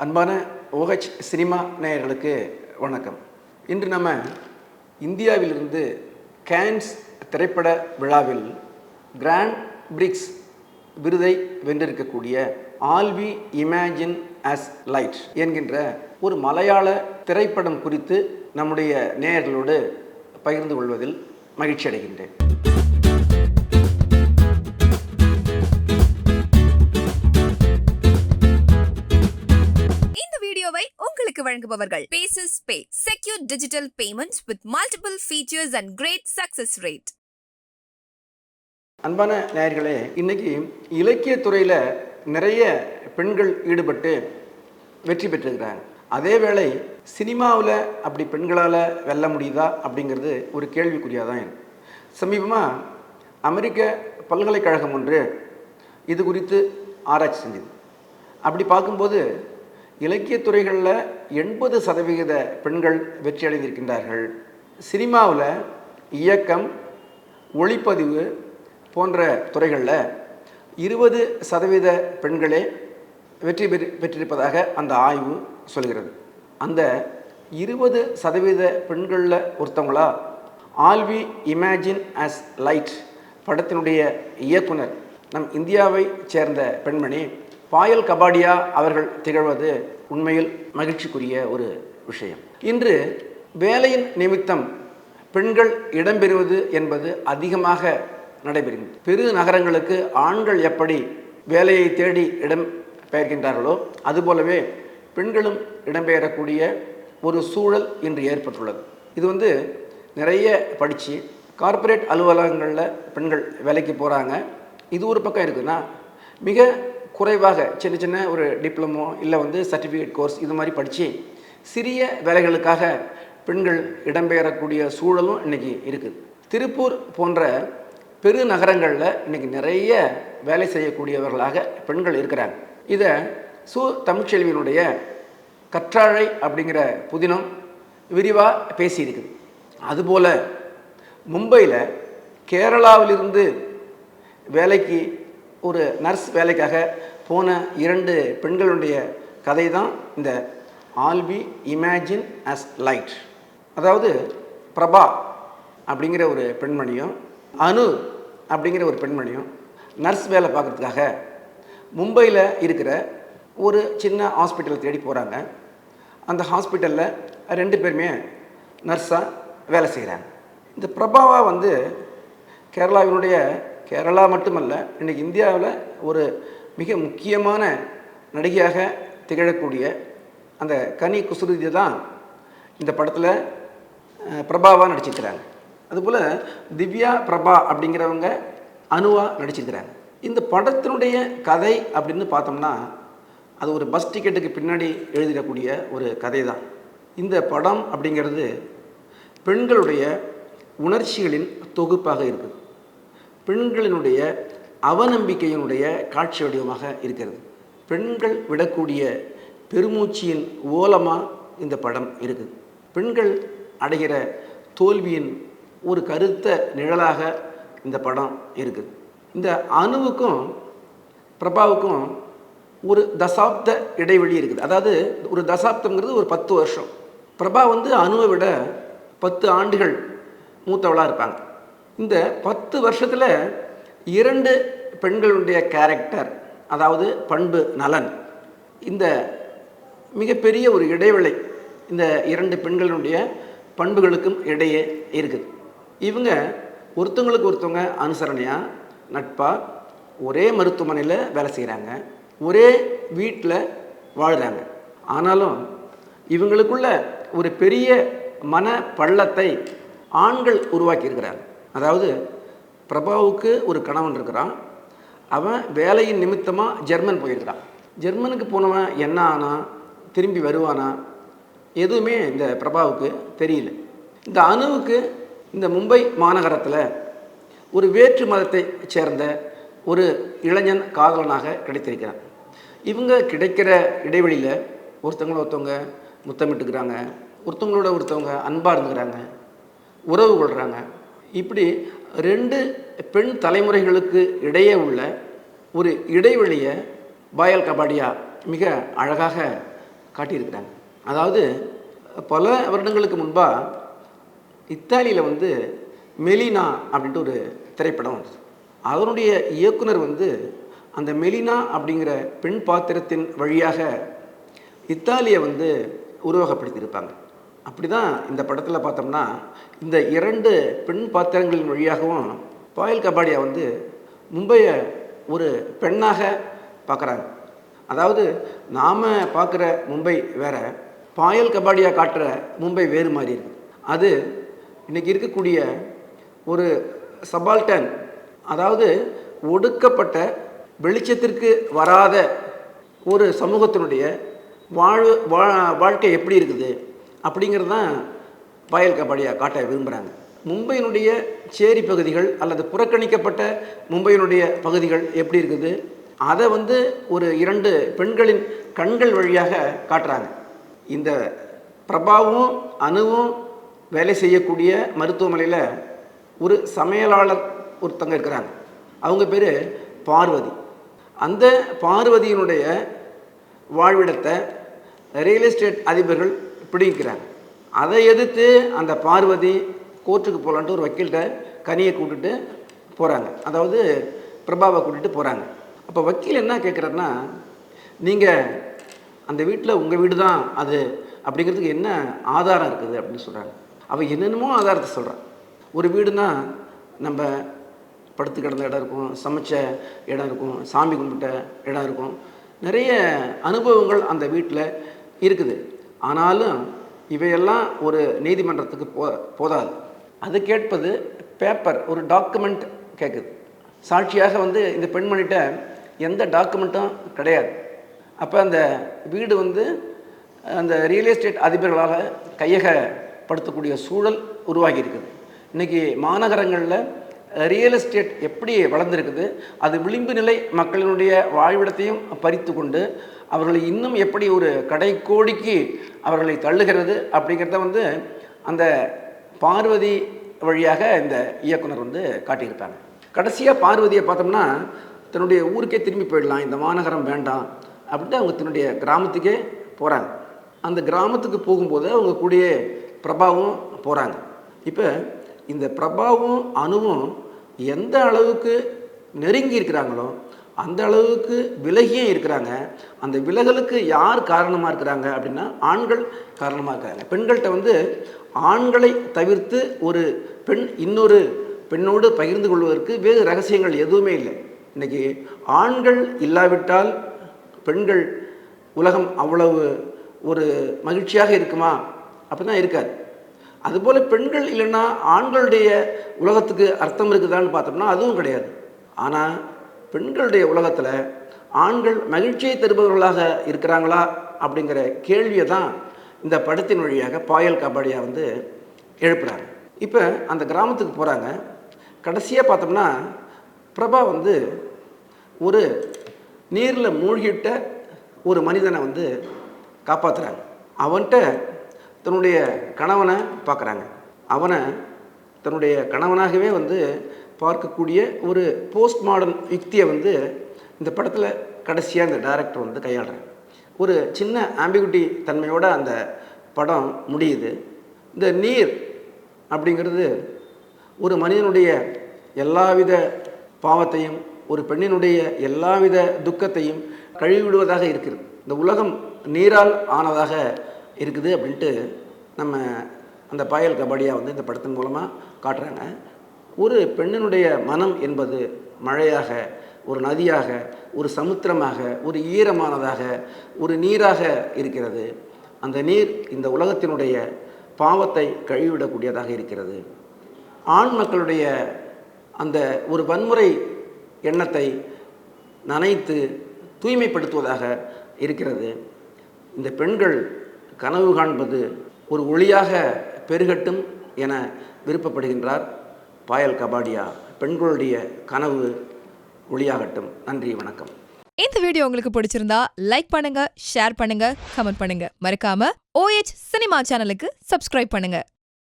அன்பான OH cinema நேயர்களுக்கு வணக்கம். இன்று நம்ம இந்தியாவிலிருந்து கேன்ஸ் திரைப்பட விழாவில் கிராண்ட் பிரிக்ஸ் விருதை வென்றிருக்கக்கூடிய All We Imagine as Light என்கின்ற ஒரு மலையாள திரைப்படம் குறித்து நம்முடைய நேயர்களோடு பகிர்ந்து கொள்வதில் மகிழ்ச்சி அடைகின்றேன். உங்களுக்கு வழங்குபவர்கள் Paces Pay, secure digital payments with multiple features and great success rate. அன்பான நேயர்களே, இன்னைக்கு இலக்கிய துறையில நிறைய பெண்கள் ஈடுபட்டு வெற்றி பெற்றிருக்கிறாங்க. அதே வேளை சினிமாவில் அப்படி பெண்களால் வெல்ல முடியுதா அப்படிங்கிறது ஒரு கேள்விக்குறியாக தான் இருக்கு. சமீபமாக அமெரிக்க பல்கலைக்கழகம் ஒன்று இது குறித்து ஆராய்ச்சி செஞ்சது. அப்படி பார்க்கும்போது இலக்கிய துறைகளில் 80% பெண்கள் வெற்றி அடைந்திருக்கின்றார்கள். சினிமாவில் இயக்கம், ஒளிப்பதிவு போன்ற துறைகளில் 20% பெண்களே வெற்றி பெற்றிருப்பதாக அந்த ஆய்வு சொல்கிறது. அந்த 20% பெண்களில் ஒருத்தவங்களா All We Imagine as Light படத்தினுடைய இயக்குனர் நம் இந்தியாவை சேர்ந்த பெண்மணி பாயல் கபாடியா அவர்கள் திகழ்வது உண்மையில் மகிழ்ச்சிக்குரிய ஒரு விஷயம். இன்று வேலையின் நிமித்தம் பெண்கள் இடம்பெறுவது என்பது அதிகமாக நடைபெறுகிறது. பெரு நகரங்களுக்கு ஆண்கள் எப்படி வேலையை தேடி இடம் பெயர்கின்றார்களோ அதுபோலவே பெண்களும் இடம்பெயரக்கூடிய ஒரு சூழல் இன்று ஏற்பட்டுள்ளது. இது நிறைய படித்து கார்ப்பரேட் அலுவலகங்களில் பெண்கள் வேலைக்கு போகிறாங்க. இது ஒரு பக்கம் இருக்குதுன்னா, மிக குறைவாக சின்ன ஒரு டிப்ளமோ இல்லை சர்டிஃபிகேட் கோர்ஸ் இது மாதிரி படித்து சிறிய வேலைகளுக்காக பெண்கள் இடம்பெயரக்கூடிய சூழலும் இன்றைக்கி இருக்குது. திருப்பூர் போன்ற பெரு நகரங்களில் இன்றைக்கி நிறைய வேலை செய்யக்கூடியவர்களாக பெண்கள் இருக்கிறாங்க. இதை தமிழ்ச்செல்வியினுடைய கற்றாழை அப்படிங்கிற புதினம் விரிவாக பேசியிருக்குது. அதுபோல் மும்பையில் கேரளாவிலிருந்து வேலைக்கு ஒரு நர்ஸ் வேலைக்காக போன 2 பெண்களுடைய கதை தான் இந்த All We Imagine as Light. அதாவது பிரபா அப்படிங்கிற ஒரு பெண்மணியும் அனு அப்படிங்கிற ஒரு பெண்மணியும் நர்ஸ் வேலை பார்க்குறதுக்காக மும்பையில் இருக்கிற ஒரு சின்ன ஹாஸ்பிட்டல் தேடி போகிறாங்க. அந்த ஹாஸ்பிட்டலில் 2 பேருமே நர்ஸாக வேலை செய்கிறாங்க. இந்த பிரபாவா கேரளா மட்டுமல்ல, இன்றைக்கி இந்தியாவில் ஒரு மிக முக்கியமான நடிகையாக திகழக்கூடிய அந்த கனி குசுருதி தான் இந்த படத்தில் பிரபாவாக நடிச்சிருக்கிறாங்க. அதுபோல் திவ்யா பிரபா அப்படிங்கிறவங்க அனுவாக நடிச்சிருக்கிறாங்க. இந்த படத்தினுடைய கதை அப்படின்னு பார்த்தோம்னா அது ஒரு பஸ் டிக்கெட்டுக்கு பின்னாடி எழுதிடக்கூடிய ஒரு கதை தான். இந்த படம் அப்படிங்கிறது பெண்களுடைய உணர்ச்சிகளின் தொகுப்பாக இருக்குது. பெண்களினுடைய அவநம்பிக்கையினுடைய காட்சி வடிவமாக இருக்கிறது. பெண்கள் விடக்கூடிய பெருமூச்சியின் ஓலமாக இந்த படம் இருக்குது. பெண்கள் அடைகிற தோல்வியின் ஒரு கருத்த நிழலாக இந்த படம் இருக்குது. இந்த அணுவுக்கும் பிரபாவுக்கும் ஒரு தசாப்த இடைவெளி இருக்குது. அதாவது ஒரு தசாப்தங்கிறது ஒரு 10 வருஷம். பிரபா அணுவை விட 10 ஆண்டுகள் மூத்தவளாக இருப்பாங்க. இந்த 10 வருஷத்தில் 2 பெண்களுடைய கேரக்டர், அதாவது பண்பு நலன், இந்த மிகப்பெரிய ஒரு இடைவெளி இந்த 2 பெண்களுடைய பண்புகளுக்கும் இடையே இருக்குது. இவங்க ஒருத்தவங்களுக்கு ஒருத்தவங்க அனுசரணையாக நட்பாக ஒரே மருத்துவமனையில் வேலை செய்கிறாங்க, ஒரே வீட்டில் வாழ்கிறாங்க. ஆனாலும் இவங்களுக்குள்ள ஒரு பெரிய மன பள்ளத்தை ஆண்கள் உருவாக்கியிருக்கிறாங்க. அதாவது பிரபாவுக்கு ஒரு கணவன் இருக்கிறான். அவன் வேலையின் நிமித்தமாக ஜெர்மன் போயிருக்கிறான். ஜெர்மனுக்கு போனவன் என்ன ஆனா, திரும்பி வருவானா, எதுவுமே இந்த பிரபாவுக்கு தெரியல. இந்த அணுவுக்கு இந்த மும்பை மாநகரத்தில் ஒரு வேற்று மதத்தை சேர்ந்த ஒரு இளைஞன் காதலனாக கிடைத்திருக்கிறான். இவங்க கிடைக்கிற இடைவெளியில் ஒருத்தவங்க முத்தமிட்டுக்கிறாங்க, ஒருத்தவங்களோட ஒருத்தவங்க அன்பாக இருந்துக்கிறாங்க, உறவு கொள்கிறாங்க. இப்படி 2 பெண் தலைமுறைகளுக்கு இடையே உள்ள ஒரு இடைவெளியை பாயல் கபாடியா மிக அழகாக காட்டியிருக்கிறாங்க. அதாவது பல வருடங்களுக்கு முன்பாக இத்தாலியில் வந்து மெலினா அப்படின்ட்டு ஒரு திரைப்படம் வந்தது. அதனுடைய இயக்குனர் வந்து அந்த மெலினா அப்படிங்கிற பெண் பாத்திரத்தின் வழியாக இத்தாலியை வந்து உருவகப்படுத்தியிருப்பாங்க. அப்படி தான் இந்த படத்தில் பார்த்தோம்னா இந்த 2 பெண் பாத்திரங்களின் வழியாகவும் பாயல் கபாடியா வந்து மும்பையை ஒரு பெண்ணாக பார்க்குறாங்க. அதாவது நாம் பார்க்குற மும்பை வேறு, பாயல் கபாடியா காட்டுற மும்பை வேறு மாதிரி இருக்குது. அது இன்றைக்கி இருக்கக்கூடிய ஒரு சபால்டன், அதாவது ஒடுக்கப்பட்ட வெளிச்சத்திற்கு வராத ஒரு சமூகத்தினுடைய வாழ்க்கை எப்படி இருக்குது அப்படிங்கிறது தான் பாயல் கபாடியா காட்ட விரும்புகிறாங்க. மும்பையினுடைய சேரி பகுதிகள் அல்லது புறக்கணிக்கப்பட்ட மும்பையினுடைய பகுதிகள் எப்படி இருக்குது அதை வந்து ஒரு 2 பெண்களின் கண்கள் வழியாக காட்டுறாங்க. இந்த பிரபாவும் அணுவும் வேலை செய்யக்கூடிய மருத்துவமனையில் ஒரு சமையலாளர் ஒருத்தங்க இருக்கிறாங்க. அவங்க பேர் பார்வதி. அந்த பார்வதியினுடைய வாழ்விடத்தை ரியல் எஸ்டேட் அதிபர்கள் பிடிக்கிறாங்க. அதை எதிர்த்து அந்த பார்வதி கோர்ட்டுக்கு போகலான்ட்டு ஒரு வக்கீல்கிட்ட கனியை கூட்டிட்டு போகிறாங்க. அதாவது பிரபாவை கூட்டிகிட்டு போகிறாங்க. அப்போ வக்கீல் என்ன கேட்குறாருன்னா, நீங்கள் அந்த வீட்டில் உங்கள் வீடு தான் அது அப்படிங்கிறதுக்கு என்ன ஆதாரம் இருக்குது அப்படின்னு சொல்கிறாங்க. அவள் என்னென்னமோ ஆதாரத்தை சொல்கிறான். ஒரு வீடுனா நம்ம படுத்து கிடந்த இடம் இருக்கும், சமைச்ச இடம் இருக்கும், சாமி கும்பிட்ட இடம் இருக்கும், நிறைய அனுபவங்கள் அந்த வீட்டில் இருக்குது. ஆனாலும் இவையெல்லாம் ஒரு நீதிமன்றத்துக்கு போதாது. அது கேட்பது பேப்பர், ஒரு டாக்குமெண்ட் கேட்குது. சாட்சியாக வந்து இந்த பெண்மணிகிட்ட எந்த டாக்குமெண்ட்டும் கிடையாது. அப்போ அந்த வீடு வந்து அந்த ரியல் எஸ்டேட் அதிபர்களால் கையகப்படுத்தக்கூடிய சூழல் உருவாகி இருக்குது. இன்றைக்கி மாநகரங்களில் ரியல் எஸ்டேட் எப்படி வளர்ந்துருக்குது, அது விளிம்பு நிலை மக்களினுடைய வாழ்விடத்தையும் பறித்து கொண்டு அவர்களை இன்னும் எப்படி ஒரு கடைக்கோடிக்கு அவர்களை தள்ளுகிறது அப்படிங்கிறத வந்து அந்த பார்வதி வழியாக இந்த இயக்குனர் வந்து காட்டியிருப்பாங்க. கடைசியாக பார்வதியை பார்த்தோம்னா தன்னுடைய ஊருக்கே திரும்பி போயிடலாம், இந்த மாநகரம் வேண்டாம் அப்படின்ட்டு அவங்க தன்னுடைய கிராமத்துக்கே போகிறாங்க. அந்த கிராமத்துக்கு போகும்போது அவங்க கூடயே பிரபாவும் போகிறாங்க. இப்போ இந்த பிரபாவும் அணுவும் எந்த அளவுக்கு நெருங்கி இருக்கிறாங்களோ அந்த அளவுக்கு விலகியே இருக்கிறாங்க. அந்த விலகலுக்கு யார் காரணமாக இருக்கிறாங்க அப்படின்னா ஆண்கள் காரணமாக இருக்கிறாங்க. பெண்கள்கிட்ட வந்து ஆண்களை தவிர்த்து ஒரு பெண் இன்னொரு பெண்ணோடு பகிர்ந்து கொள்வதற்கு வேறு ரகசியங்கள் எதுவுமே இல்லை. இன்றைக்கி ஆண்கள் இல்லாவிட்டால் பெண்கள் உலகம் அவ்வளவு ஒரு மகிழ்ச்சியாக இருக்குமா? அப்படி தான் இருக்காது. அதுபோல் பெண்கள் இல்லைன்னா ஆண்களுடைய உலகத்துக்கு அர்த்தம் இருக்குதான்னு பார்த்தோம்னா அதுவும் கிடையாது. ஆனால் பெண்களுடைய உலகத்தில் ஆண்கள் மகிழ்ச்சியை தருபவர்களாக இருக்கிறாங்களா அப்படிங்கிற கேள்வியை தான் இந்த படத்தின் வழியாக பாயல் கபாடியா வந்து எழுப்புறாங்க. இப்போ அந்த கிராமத்துக்கு போகிறாங்க. கடைசியாக பார்த்தோம்னா பிரபா வந்து ஒரு நீரில் மூழ்கிட்ட ஒரு மனிதனை வந்து காப்பாற்றுறாங்க. அவன்கிட்ட தன்னுடைய கணவனை பார்க்குறாங்க. அவனை தன்னுடைய கணவனாகவே வந்து பார்க்கக்கூடிய ஒரு போஸ்ட் மாடர்ன் யுக்தியை வந்து இந்த படத்தில் கடைசியாக இந்த டைரக்டர் வந்து கையாளுறாங்க. ஒரு சின்ன ஆம்பிகுட்டி தன்மையோடு அந்த படம் முடியுது. இந்த நீர் அப்படிங்கிறது ஒரு மனிதனுடைய எல்லாவித பாவத்தையும் ஒரு பெண்ணினுடைய எல்லாவித துக்கத்தையும் கழுவிவிடுவதாக இருக்கிறது. இந்த உலகம் நீரால் ஆனதாக இருக்குது அப்படின்ட்டு நம்ம அந்த பாயல் கபாடியா வந்து இந்த படத்தின் மூலமாக காட்டுறாங்க. ஒரு பெண்ணினுடைய மனம் என்பது மழையாக, ஒரு நதியாக, ஒரு சமுத்திரமாக, ஒரு ஈரமானதாக, ஒரு நீராக இருக்கிறது. அந்த நீர் இந்த உலகத்தினுடைய பாவத்தை கழுவிவிடக்கூடியதாக இருக்கிறது. ஆண் மக்களுடைய அந்த ஒரு வன்முறை எண்ணத்தை நனைத்து தூய்மைப்படுத்துவதாக இருக்கிறது. இந்த பெண்கள் கனவு காண்பது ஒரு ஒளியாக பெருகட்டும் என விருப்பப்படுகின்றார் பாயல் கபாடியா. பெண்களுடைய கனவு ஒளியாகட்டும். நன்றி, வணக்கம். இந்த வீடியோ உங்களுக்கு பிடிச்சிருந்தா லைக் பண்ணுங்க, ஷேர் பண்ணுங்க, கமெண்ட் பண்ணுங்க. மறக்காம OH சினிமா சேனலுக்கு சப்ஸ்கிரைப் பண்ணுங்க.